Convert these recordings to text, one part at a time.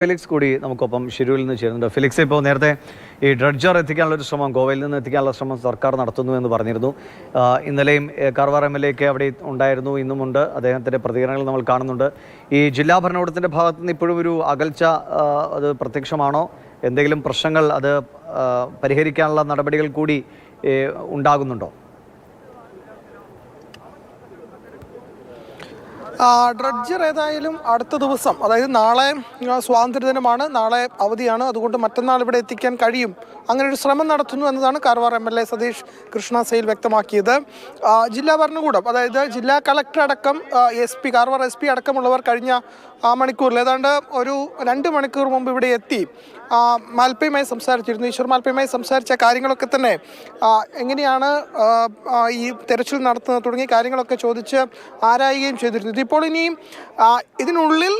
Felix കൂടി നമുക്കൊപ്പം ഷിരൂരിൽ നിന്ന് ചേരുന്നുണ്ട്. ഫിലിക്സ്, ഇപ്പോൾ നേരത്തെ ഈ ഡ്രഡ്ജർ എത്തിക്കാനുള്ളൊരു ശ്രമം ഗോവയിൽ നിന്ന് എത്തിക്കാനുള്ള ശ്രമം സർക്കാർ നടത്തുന്നു എന്ന് പറഞ്ഞിരുന്നു. ഇന്നലെയും കാർവാർ MLA ഒക്കെ അവിടെ ഉണ്ടായിരുന്നു, ഇന്നുമുണ്ട്. അദ്ദേഹത്തിൻ്റെ പ്രതികരണങ്ങൾ നമ്മൾ കാണുന്നുണ്ട്. ഈ ജില്ലാ ഭരണകൂടത്തിൻ്റെ ഭാഗത്തു നിന്ന് ഇപ്പോഴും ഒരു അകൽച്ച അത് പ്രത്യക്ഷമാണോ? എന്തെങ്കിലും പ്രശ്നങ്ങൾ അത് പരിഹരിക്കാനുള്ള നടപടികൾ കൂടി ഉണ്ടാകുന്നുണ്ടോ? ഡ്രഡ്ജർ ഏതായാലും അടുത്ത ദിവസം, അതായത് നാളെ സ്വാതന്ത്ര്യദിനമാണ്, നാളെ അവധിയാണ്, അതുകൊണ്ട് മറ്റന്നാൾ ഇവിടെ എത്തിക്കാൻ കഴിയും. അങ്ങനെ ഒരു ശ്രമം നടത്തുന്നു എന്നതാണ് കാർവാർ MLA സതീഷ് കൃഷ്ണ സെയിൽ വ്യക്തമാക്കിയത്. ജില്ലാ ഭരണകൂടം, അതായത് ജില്ലാ കളക്ടർ അടക്കം SP, കാർവാർ SP അടക്കമുള്ളവർ കഴിഞ്ഞ മണിക്കൂറിൽ ഏതാണ്ട് ഒരു 2 മണിക്കൂർ മുമ്പ് ഇവിടെ എത്തി മാൽപ്പയുമായി സംസാരിച്ചിരുന്നു. ഈശ്വർ മാൽപ്പയുമായി സംസാരിച്ച കാര്യങ്ങളൊക്കെ തന്നെ എങ്ങനെയാണ് ഈ തെരച്ചിൽ നടത്തുന്നത് തുടങ്ങിയ കാര്യങ്ങളൊക്കെ ചോദിച്ച് ആരായുകയും ചെയ്തിരുന്നു. ഇതിപ്പോൾ ഇനിയും ഇതിനുള്ളിൽ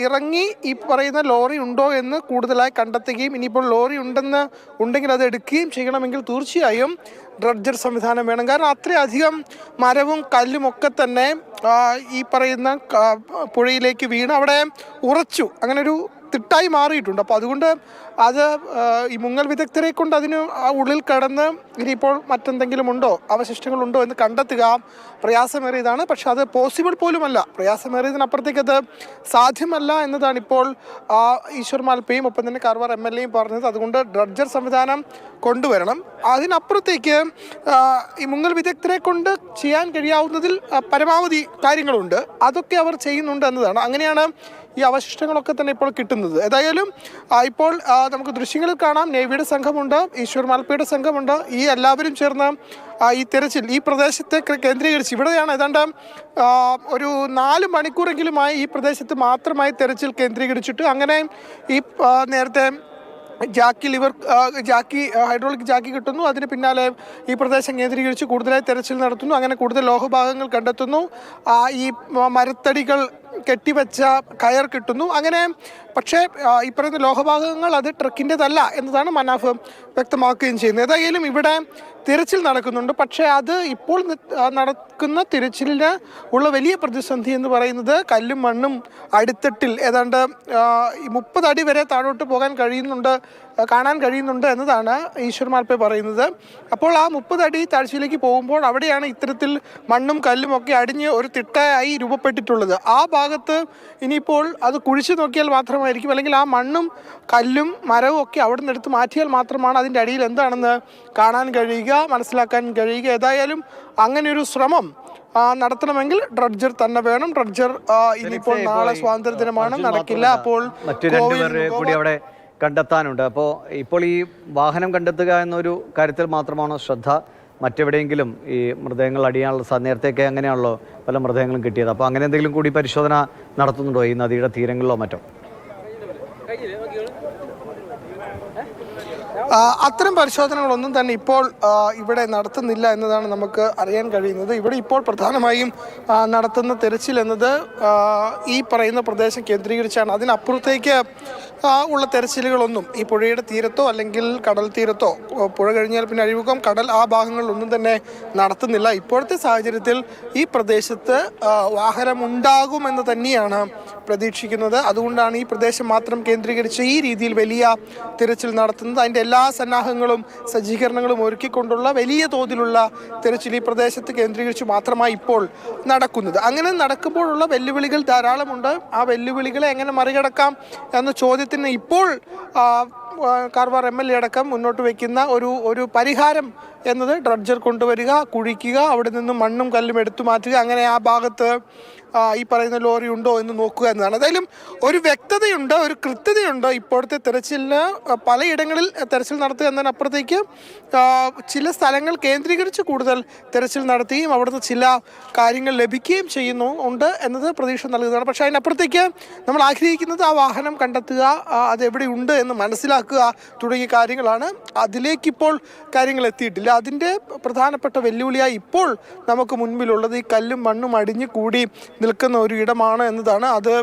ഇറങ്ങി ഈ പറയുന്ന ലോറി ഉണ്ടോ എന്ന് കൂടുതലായി കണ്ടെത്തുകയും ഇനിയിപ്പോൾ ലോറി ഉണ്ടെങ്കിൽ അത് എടുക്കുകയും ചെയ്യണമെങ്കിൽ തീർച്ചയായും ഡ്രഡ്ജർ സംവിധാനം വേണം. കാരണം അത്രയധികം മരവും കല്ലും ഒക്കെ തന്നെ ഈ പറയുന്ന പുഴയിലേക്ക് വീണ് അവിടെ ഉറച്ചു, അങ്ങനൊരു തിട്ടായി മാറിയിട്ടുണ്ട്. അപ്പോൾ അതുകൊണ്ട് അത് ഈ മുങ്ങൽ വിദഗ്ധരെ കൊണ്ട് അതിന് ഉള്ളിൽ കടന്ന് ഇനിയിപ്പോൾ മറ്റെന്തെങ്കിലും ഉണ്ടോ, അവശിഷ്ടങ്ങളുണ്ടോ എന്ന് കണ്ടെത്തുക പ്രയാസമേറിയതാണ്. പക്ഷെ അത് പോസിബിൾ പോലുമല്ല, പ്രയാസമേറിയതിനപ്പുറത്തേക്ക് അത് സാധ്യമല്ല എന്നതാണ് ഇപ്പോൾ ഈശ്വർ മാൽപ്പയും ഒപ്പം തന്നെ കാർവാർ MLA യും പറഞ്ഞത്. അതുകൊണ്ട് ഡ്രഡ്ജർ സംവിധാനം കൊണ്ടുവരണം. അതിനപ്പുറത്തേക്ക് ഈ മുങ്ങൽ വിദഗ്ധരെ കൊണ്ട് ചെയ്യാൻ കഴിയാവുന്നതിൽ പരമാവധി കാര്യങ്ങളുണ്ട്, അതൊക്കെ അവർ ചെയ്യുന്നുണ്ട് എന്നതാണ്. അങ്ങനെയാണ് ഈ അവശിഷ്ടങ്ങളൊക്കെ തന്നെ ഇപ്പോൾ കിട്ടുന്നത്. ഏതായാലും ഇപ്പോൾ നമുക്ക് ദൃശ്യങ്ങളിൽ കാണാം, നേവിയുടെ സംഘമുണ്ട്, ഈശ്വർ മാൽപ്പയുടെ സംഘമുണ്ട്. ഈ എല്ലാവരും ചേർന്ന് ഈ തെരച്ചിൽ ഈ പ്രദേശത്തെ കേന്ദ്രീകരിച്ച്, ഇവിടെയാണ് ഏതാണ്ട് ഒരു 4 മണിക്കൂറെങ്കിലുമായി ഈ പ്രദേശത്ത് മാത്രമായി തെരച്ചിൽ കേന്ദ്രീകരിച്ചിട്ട്, അങ്ങനെ ഈ നേരത്തെ ഹൈഡ്രോളിക് ജാക്കി കിട്ടുന്നു. അതിന് പിന്നാലെ ഈ പ്രദേശം കേന്ദ്രീകരിച്ച് കൂടുതലായി തെരച്ചിൽ നടത്തുന്നു. അങ്ങനെ കൂടുതൽ ലോഹഭാഗങ്ങൾ കണ്ടെത്തുന്നു. ഈ മരത്തടികൾ കെട്ടിവെച്ച കയർ കിട്ടുന്നു. അങ്ങനെ പക്ഷേ ഈ പറയുന്ന ലോഹഭാഗങ്ങൾ അത് ട്രക്കിൻ്റെതല്ല എന്നതാണ് മനാഫ് വ്യക്തമാക്കുകയും ചെയ്യുന്നത്. ഏതായാലും ഇവിടെ തിരച്ചിൽ നടക്കുന്നുണ്ട്. പക്ഷേ അത് ഇപ്പോൾ നടക്കുന്ന തിരച്ചിലിന് ഉള്ള വലിയ പ്രതിസന്ധി എന്ന് പറയുന്നത് കല്ലും മണ്ണും അടിത്തട്ടിൽ ഏതാണ്ട് 30 അടി വരെ താഴോട്ട് കാണാൻ കഴിയുന്നുണ്ട് എന്നതാണ് ഈശ്വർ മാൽപ്പെ പറയുന്നത്. അപ്പോൾ ആ 30 അടി താഴ്ചയിലേക്ക് പോകുമ്പോൾ അവിടെയാണ് ഇത്തരത്തിൽ മണ്ണും കല്ലും ഒക്കെ അടിഞ്ഞ് ഒരു തിട്ടയായി രൂപപ്പെട്ടിട്ടുള്ളത്. ആ ഭാഗത്ത് ഇനിയിപ്പോൾ അത് കുഴിച്ചു നോക്കിയാൽ മാത്രമായിരിക്കും, അല്ലെങ്കിൽ ആ മണ്ണും കല്ലും മരവും ഒക്കെ അവിടെ നിന്ന് എടുത്ത് മാറ്റിയാൽ മാത്രമാണ് അതിൻ്റെ അടിയിൽ എന്താണെന്ന് കാണാൻ കഴിയുക, മനസ്സിലാക്കാൻ കഴിയുക. ഏതായാലും അങ്ങനെ ഒരു ശ്രമം നടത്തണമെങ്കിൽ ഡ്രഡ്ജർ തന്നെ വേണം. ഡ്രഡ്ജർ ഇനിയിപ്പോൾ നാളെ സ്വാതന്ത്ര്യദിനമാണ്, നടക്കില്ല. അപ്പോൾ അവിടെ കണ്ടെത്താനുണ്ട്. അപ്പോൾ ഇപ്പോൾ ഈ വാഹനം കണ്ടെത്തുക എന്നൊരു കാര്യത്തിൽ മാത്രമാണോ ശ്രദ്ധ? മറ്റെവിടെയെങ്കിലും ഈ മൃതദേഹങ്ങൾ അടിയാനുള്ള നേരത്തേക്ക് അങ്ങനെയാണല്ലോ പല മൃതദേഹങ്ങളും കിട്ടിയത്. അപ്പോൾ അങ്ങനെ എന്തെങ്കിലും കൂടി പരിശോധന നടത്തുന്നുണ്ടോ ഈ നദിയുടെ തീരങ്ങളിലോ മറ്റോ? അത്തരം പരിശോധനകളൊന്നും തന്നെ ഇപ്പോൾ ഇവിടെ നടത്തുന്നില്ല എന്നതാണ് നമുക്ക് അറിയാൻ കഴിയുന്നത്. ഇവിടെ ഇപ്പോൾ പ്രധാനമായും നടത്തുന്ന തെരച്ചിൽ എന്നത് ഈ പറയുന്ന പ്രദേശം കേന്ദ്രീകരിച്ചാണ്. അതിനപ്പുറത്തേക്ക് ഉള്ള തെരച്ചിലുകളൊന്നും ഈ പുഴയുടെ തീരത്തോ അല്ലെങ്കിൽ കടൽ തീരത്തോ, പുഴ കഴിഞ്ഞാൽ പിന്നെ അഴിമുഖം, കടൽ, ആ ഭാഗങ്ങളിലൊന്നും തന്നെ നടത്തുന്നില്ല. ഇപ്പോഴത്തെ സാഹചര്യത്തിൽ ഈ പ്രദേശത്ത് വാഹനമുണ്ടാകുമെന്ന് തന്നെയാണ് പ്രതീക്ഷിക്കുന്നത്. അതുകൊണ്ടാണ് ഈ പ്രദേശം മാത്രം കേന്ദ്രീകരിച്ച് ഈ രീതിയിൽ വലിയ തിരച്ചിൽ നടത്തുന്നത്. അതിൻ്റെ എല്ലാ സന്നാഹങ്ങളും സജ്ജീകരണങ്ങളും ഒരുക്കിക്കൊണ്ടുള്ള വലിയ തോതിലുള്ള തിരച്ചിൽ ഈ പ്രദേശത്ത് കേന്ദ്രീകരിച്ച് മാത്രമായി ഇപ്പോൾ നടക്കുന്നത്. അങ്ങനെ നടക്കുമ്പോഴുള്ള വെല്ലുവിളികൾ ധാരാളമുണ്ട്. ആ വെല്ലുവിളികളെ എങ്ങനെ മറികടക്കാം എന്ന ചോദ്യത്തിന് ഇപ്പോൾ കാർവാർ MLA അടക്കം മുന്നോട്ട് വയ്ക്കുന്ന ഒരു പരിഹാരം എന്നത് ഡ്രഡ്ജർ കൊണ്ടുവരിക, കുഴിക്കുക, അവിടെ നിന്ന് മണ്ണും കല്ലും എടുത്തു മാറ്റുക, അങ്ങനെ ആ ഭാഗത്ത് ഈ പറയുന്ന ലോറി ഉണ്ടോ എന്ന് നോക്കുക എന്നതാണ്. ഏതായാലും ഒരു വ്യക്തതയുണ്ട്, ഒരു കൃത്യതയുണ്ട്. ഇപ്പോഴത്തെ തെരച്ചിലിന് പലയിടങ്ങളിൽ തെരച്ചിൽ നടത്തുക എന്നതിനപ്പുറത്തേക്ക് ചില സ്ഥലങ്ങൾ കേന്ദ്രീകരിച്ച് കൂടുതൽ തെരച്ചിൽ നടത്തുകയും അവിടുന്ന് ചില കാര്യങ്ങൾ ലഭിക്കുകയും ഉണ്ട് എന്നത് പ്രതീക്ഷ നൽകുന്നതാണ്. പക്ഷേ അതിനപ്പുറത്തേക്ക് നമ്മൾ ആഗ്രഹിക്കുന്നത് ആ വാഹനം കണ്ടെത്തുക, അതെവിടെയുണ്ട് എന്ന് മനസ്സിലാക്കുക തുടങ്ങിയ കാര്യങ്ങളാണ്. അതിലേക്കിപ്പോൾ കാര്യങ്ങൾ എത്തിയിട്ടില്ല. അതിൻ്റെ പ്രധാനപ്പെട്ട വെല്ലുവിളിയായി ഇപ്പോൾ നമുക്ക് മുൻപിലുള്ളത് ഈ കല്ലും മണ്ണും അടിഞ്ഞു കൂടി നിൽക്കുന്ന ഒരു ഇടമാണ് എന്നതാണ്. അത്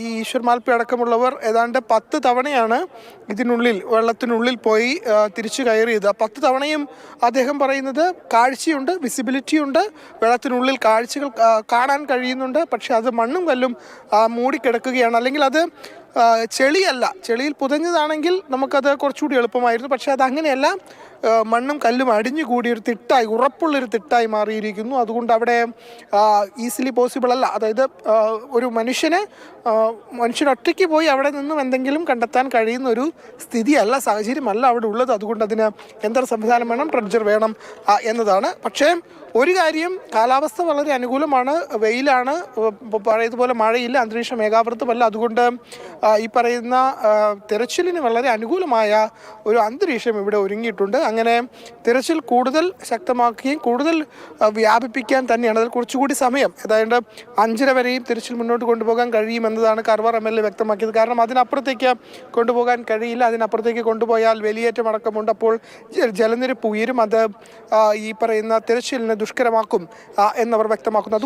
ഈ ഈശ്വർ മാൽപ്പെ അടക്കമുള്ളവർ ഏതാണ്ട് 10 തവണയാണ് വെള്ളത്തിനുള്ളിൽ പോയി തിരിച്ചു കയറിയത്. 10 തവണയും അദ്ദേഹം പറയുന്നത് കാഴ്ചയുണ്ട്, വിസിബിലിറ്റി ഉണ്ട്, വെള്ളത്തിനുള്ളിൽ കാഴ്ചകൾ കാണാൻ കഴിയുന്നുണ്ട്. പക്ഷെ അത് മണ്ണും കല്ലും മൂടിക്കിടക്കുകയാണ്, അല്ലെങ്കിൽ അത് ചെളിയല്ല, ചെളിയിൽ പുതഞ്ഞതാണെങ്കിൽ നമുക്കത് കുറച്ചുകൂടി എളുപ്പമായിരുന്നു. പക്ഷേ അതങ്ങനെയല്ല, മണ്ണും കല്ലും അടിഞ്ഞു കൂടിയൊരു തിട്ടായി, ഉറപ്പുള്ളൊരു തിട്ടായി മാറിയിരിക്കുന്നു. അതുകൊണ്ട് അവിടെ ഈസിലി പോസിബിൾ അല്ല. അതായത് ഒരു മനുഷ്യനൊറ്റയ്ക്ക് പോയി അവിടെ നിന്നും എന്തെങ്കിലും കണ്ടെത്താൻ കഴിയുന്ന ഒരു സ്ഥിതിയല്ല, സാഹചര്യമല്ല അവിടെ ഉള്ളത്. അതുകൊണ്ട് അതിന് യന്ത്ര സംവിധാനം വേണം, ഡ്രഡ്ജർ വേണം എന്നതാണ്. പക്ഷേ ഒരു കാര്യം, കാലാവസ്ഥ വളരെ അനുകൂലമാണ്, വെയിലാണ്, പഴയതുപോലെ മഴയില്ല, അന്തരീക്ഷം മേഘാവൃതമല്ല. അതുകൊണ്ട് ഈ പറയുന്ന തിരച്ചിലിന് വളരെ അനുകൂലമായ ഒരു അന്തരീക്ഷം ഇവിടെ ഒരുങ്ങിയിട്ടുണ്ട്. അങ്ങനെ തിരച്ചിൽ കൂടുതൽ ശക്തമാക്കുകയും കൂടുതൽ വ്യാപിപ്പിക്കാൻ തന്നെയാണ്. അതിൽ കുറച്ചുകൂടി സമയം, അതായത് 5:30 വരെയും തിരച്ചിൽ മുന്നോട്ട് കൊണ്ടുപോകാൻ കഴിയുമെന്നതാണ് കാർവാർ MLA വ്യക്തമാക്കിയത്. കാരണം അതിനപ്പുറത്തേക്ക് കൊണ്ടുപോകാൻ കഴിയില്ല. അതിനപ്പുറത്തേക്ക് കൊണ്ടുപോയാൽ വേലിയേറ്റം അടക്കമുണ്ട്. അപ്പോൾ ജലനിരപ്പ് ഉയരും. അത് ഈ പറയുന്ന തിരച്ചിലിനെ ദുഷ്കരമാക്കും എന്നവർ വ്യക്തമാക്കുന്നു.